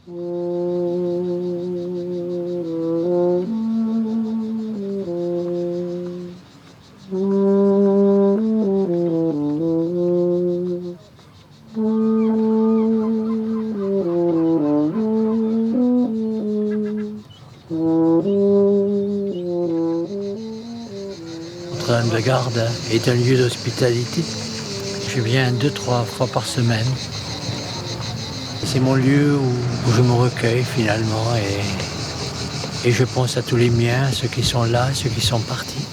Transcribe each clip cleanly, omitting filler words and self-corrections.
Notre-Dame de Garde est un lieu d'hospitalité. Je viens 2-3 fois par semaine. C'est mon lieu où je me recueille finalement et je pense à tous les miens, ceux qui sont là, ceux qui sont partis.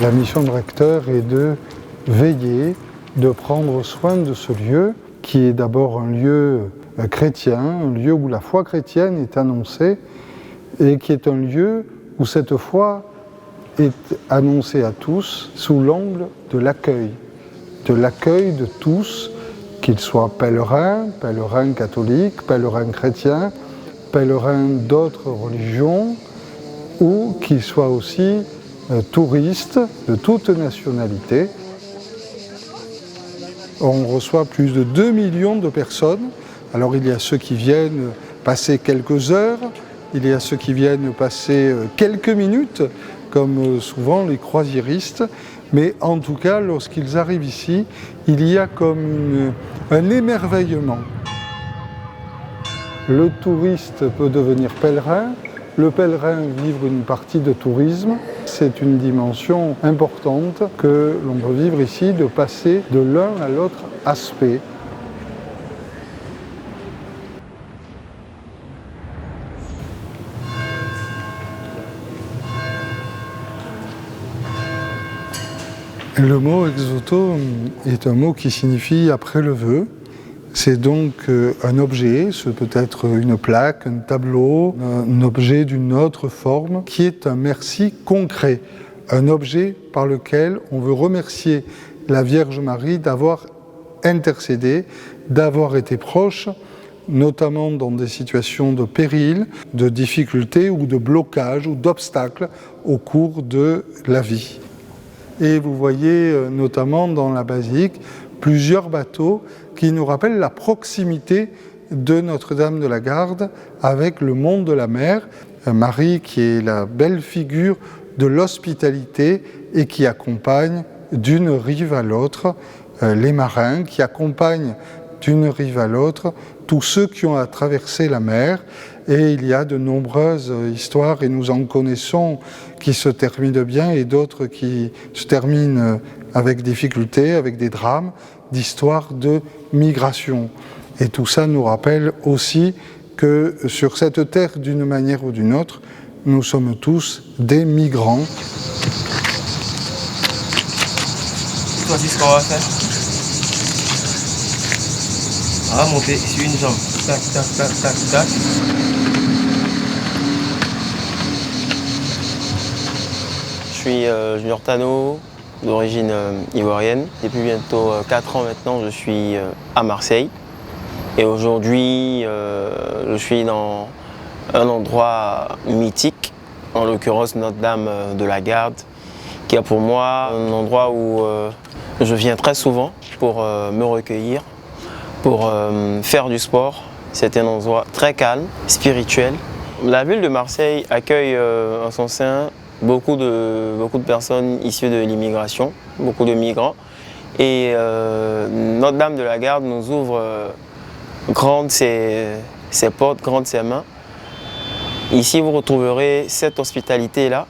La mission de recteur est de veiller, de prendre soin de ce lieu, qui est d'abord un lieu chrétien, un lieu où la foi chrétienne est annoncée, et qui est un lieu où cette foi est annoncée à tous sous l'angle de l'accueil de tous, qu'ils soient pèlerins, pèlerins catholiques, pèlerins chrétiens, pèlerins d'autres religions, ou qu'ils soient aussi touristes de toute nationalité. On reçoit plus de 2 millions de personnes. Alors il y a ceux qui viennent passer quelques heures, il y a ceux qui viennent passer quelques minutes, comme souvent les croisiéristes, mais en tout cas, lorsqu'ils arrivent ici, il y a comme un émerveillement. Le touriste peut devenir pèlerin, le pèlerin vivre une partie de tourisme. C'est une dimension importante que l'on peut vivre ici, de passer de l'un à l'autre aspect. Le mot ex-voto est un mot qui signifie après le vœu. C'est donc un objet, ce peut être une plaque, un tableau, un objet d'une autre forme, qui est un merci concret, un objet par lequel on veut remercier la Vierge Marie d'avoir intercédé, d'avoir été proche, notamment dans des situations de péril, de difficulté ou de blocage ou d'obstacle au cours de la vie. Et vous voyez notamment dans la basilique plusieurs bateaux qui nous rappellent la proximité de Notre-Dame de la Garde avec le monde de la mer. Marie qui est la belle figure de l'hospitalité et qui accompagne d'une rive à l'autre les marins, qui accompagnent d'une rive à l'autre tous ceux qui ont à traverser la mer. Et il y a de nombreuses histoires, et nous en connaissons, qui se terminent bien et d'autres qui se terminent avec difficulté, avec des drames, d'histoires de migration. Et tout ça nous rappelle aussi que sur cette terre, d'une manière ou d'une autre, nous sommes tous des migrants. Voici ce qu'on va faire. On va monter sur une jambe. Tac, tac, tac, tac, tac. Je suis Junior Tano, d'origine ivoirienne. Depuis bientôt 4 ans maintenant, je suis à Marseille. Et aujourd'hui, je suis dans un endroit mythique, en l'occurrence Notre-Dame de la Garde, qui est pour moi un endroit où je viens très souvent pour me recueillir, pour faire du sport. C'est un endroit très calme, spirituel. La ville de Marseille accueille en son sein beaucoup de personnes issues de l'immigration, beaucoup de migrants. Et Notre-Dame de la Garde nous ouvre grandes ses portes, grandes ses mains. Ici, vous retrouverez cette hospitalité-là.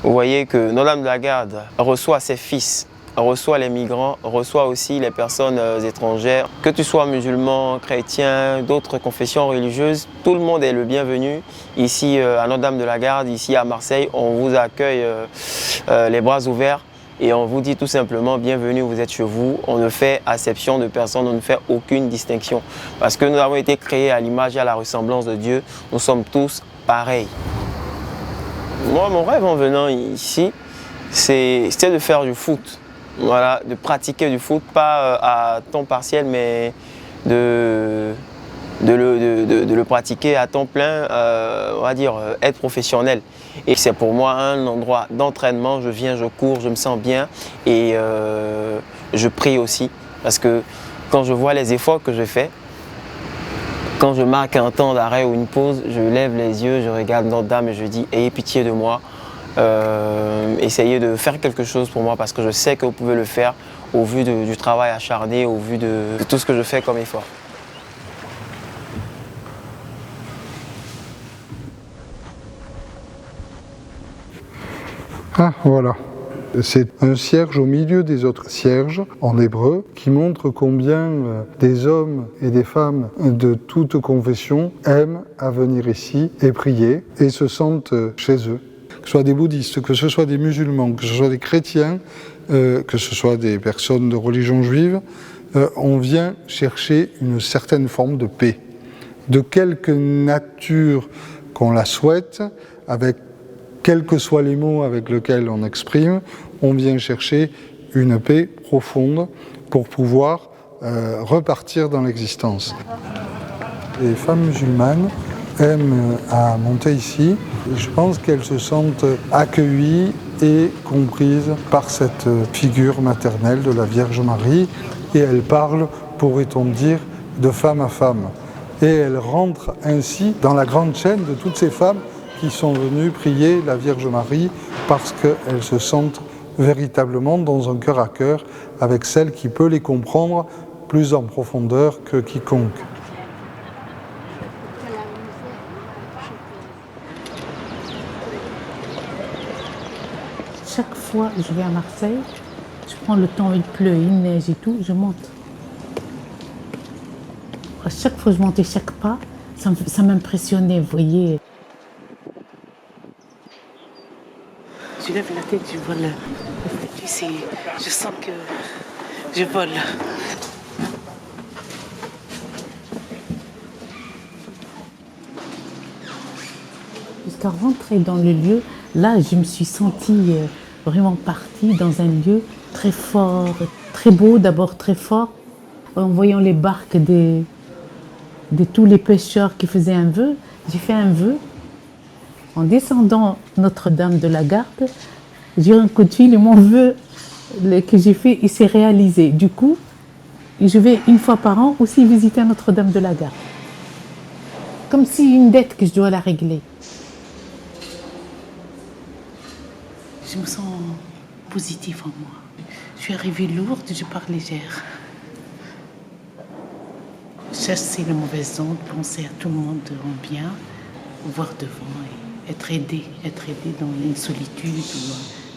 Vous voyez que Notre-Dame de la Garde reçoit ses fils reçoit les migrants, reçoit aussi les personnes étrangères. Que tu sois musulman, chrétien, d'autres confessions religieuses, tout le monde est le bienvenu. Ici à Notre-Dame-de-la-Garde, ici à Marseille, on vous accueille les bras ouverts et on vous dit tout simplement bienvenue, vous êtes chez vous. On ne fait acception de personne, on ne fait aucune distinction. Parce que nous avons été créés à l'image et à la ressemblance de Dieu, nous sommes tous pareils. Moi, mon rêve en venant ici, c'était de faire du foot. Voilà, de pratiquer du foot, pas à temps partiel, mais de le pratiquer à temps plein, on va dire être professionnel. Et c'est pour moi un endroit d'entraînement, je viens, je cours, je me sens bien et je prie aussi. Parce que quand je vois les efforts que je fais, quand je marque un temps d'arrêt ou une pause, je lève les yeux, je regarde Notre-Dame et je dis « Ayez pitié de moi ». Essayez de faire quelque chose pour moi parce que je sais que vous pouvez le faire au vu du travail acharné, au vu de tout ce que je fais comme effort. Ah, voilà. C'est un cierge au milieu des autres cierges, en hébreu, qui montre combien des hommes et des femmes de toute confession aiment à venir ici et prier et se sentent chez eux. Que ce soit des bouddhistes, que ce soit des musulmans, que ce soit des chrétiens, que ce soit des personnes de religion juive, on vient chercher une certaine forme de paix. De quelque nature qu'on la souhaite, avec quels que soient les mots avec lesquels on exprime, on vient chercher une paix profonde pour pouvoir repartir dans l'existence. Les femmes musulmanes aiment à monter ici. Je pense qu'elles se sentent accueillies et comprises par cette figure maternelle de la Vierge Marie et elles parlent, pourrait-on dire, de femme à femme. Et elles rentrent ainsi dans la grande chaîne de toutes ces femmes qui sont venues prier la Vierge Marie parce qu'elles se sentent véritablement dans un cœur à cœur avec celle qui peut les comprendre plus en profondeur que quiconque. Chaque fois que je vais à Marseille, je prends le temps, il pleut, il neige et tout, je monte. À chaque fois que je montais chaque pas, ça m'impressionnait, vous voyez. Je lève la tête, je vois le ici, je sens que je vole. Jusqu'à rentrer dans le lieu, là, je me suis sentie vraiment partie dans un lieu très fort, très beau, d'abord très fort. En voyant les barques de tous les pêcheurs qui faisaient un vœu, j'ai fait un vœu. En descendant Notre-Dame-de-la-Garde, j'ai eu un coup de fil et mon vœu que j'ai fait, il s'est réalisé. Du coup, je vais une fois par an aussi visiter Notre-Dame-de-la-Garde. Comme si une dette que je dois la régler. Je me sens positive en moi. Je suis arrivée lourde, je pars légère. Chasser les mauvaises ondes, penser à tout le monde en bien, voir devant et être aidé dans une solitude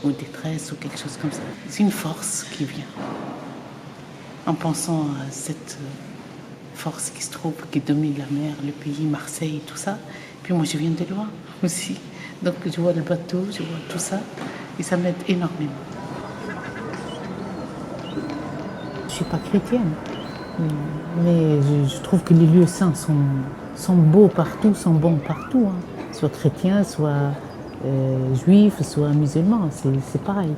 ou détresse ou quelque chose comme ça. C'est une force qui vient. En pensant à cette force qui se trouve, qui domine la mer, le pays, Marseille, tout ça. Puis moi, je viens de loin aussi. Donc je vois le bateau, je vois tout ça. Et ça m'aide énormément. Je ne suis pas chrétienne, mais je trouve que les lieux saints sont beaux partout, sont bons partout. Hein. Soit chrétiens, soit juifs, soit musulmans, c'est pareil.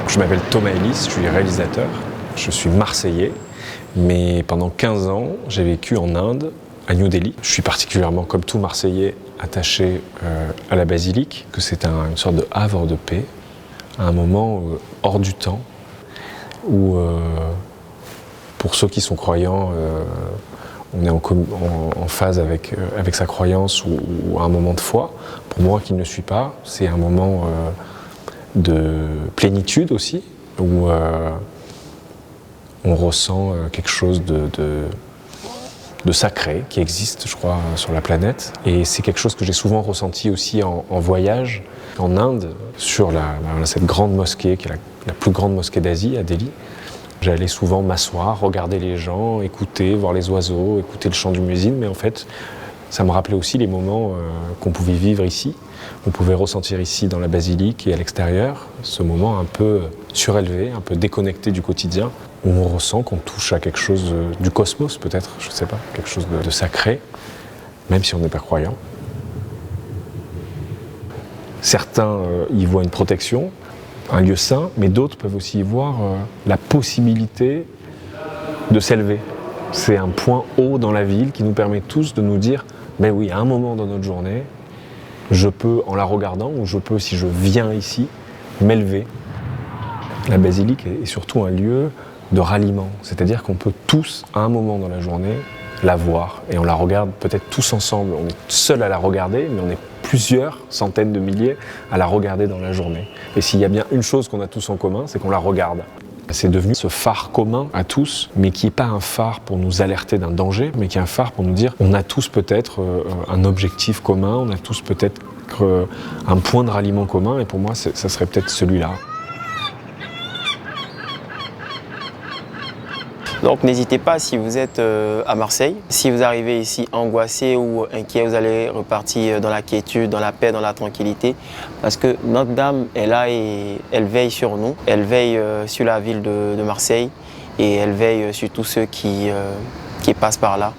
Je m'appelle Thomas Ellis, je suis réalisateur, je suis marseillais, mais pendant 15 ans, j'ai vécu en Inde, à New Delhi. Je suis particulièrement, comme tout Marseillais, attaché à la basilique, que c'est une sorte de havre de paix, à un moment hors du temps, où pour ceux qui sont croyants, on est en phase avec sa croyance ou un moment de foi. Pour moi qui ne le suis pas, c'est un moment de plénitude aussi, où on ressent quelque chose de sacré qui existe, je crois, sur la planète. Et c'est quelque chose que j'ai souvent ressenti aussi en voyage en Inde, sur cette grande mosquée, qui est la plus grande mosquée d'Asie, à Delhi. J'allais souvent m'asseoir, regarder les gens, écouter, voir les oiseaux, écouter le chant du muezzin, mais en fait, ça me rappelait aussi les moments qu'on pouvait vivre ici. On pouvait ressentir ici dans la basilique et à l'extérieur ce moment un peu surélevé, un peu déconnecté du quotidien, où on ressent qu'on touche à quelque chose du cosmos peut-être, je ne sais pas, quelque chose de sacré, même si on n'est pas croyant. Certains y voient une protection, un lieu saint, mais d'autres peuvent aussi y voir la possibilité de s'élever. C'est un point haut dans la ville qui nous permet tous de nous dire « mais oui, à un moment dans notre journée, je peux, en la regardant, ou je peux, si je viens ici, m'élever ». La basilique est surtout un lieu de ralliement, c'est-à-dire qu'on peut tous, à un moment dans la journée, la voir, et on la regarde peut-être tous ensemble. On est seul à la regarder, mais on est plusieurs centaines de milliers à la regarder dans la journée. Et s'il y a bien une chose qu'on a tous en commun, c'est qu'on la regarde. C'est devenu ce phare commun à tous, mais qui n'est pas un phare pour nous alerter d'un danger, mais qui est un phare pour nous dire on a tous peut-être un objectif commun, on a tous peut-être un point de ralliement commun, et pour moi, ça serait peut-être celui-là. Donc n'hésitez pas, si vous êtes à Marseille, si vous arrivez ici angoissé ou inquiet, vous allez repartir dans la quiétude, dans la paix, dans la tranquillité, parce que Notre-Dame est là et elle veille sur nous, elle veille sur la ville de Marseille et elle veille sur tous ceux qui passent par là.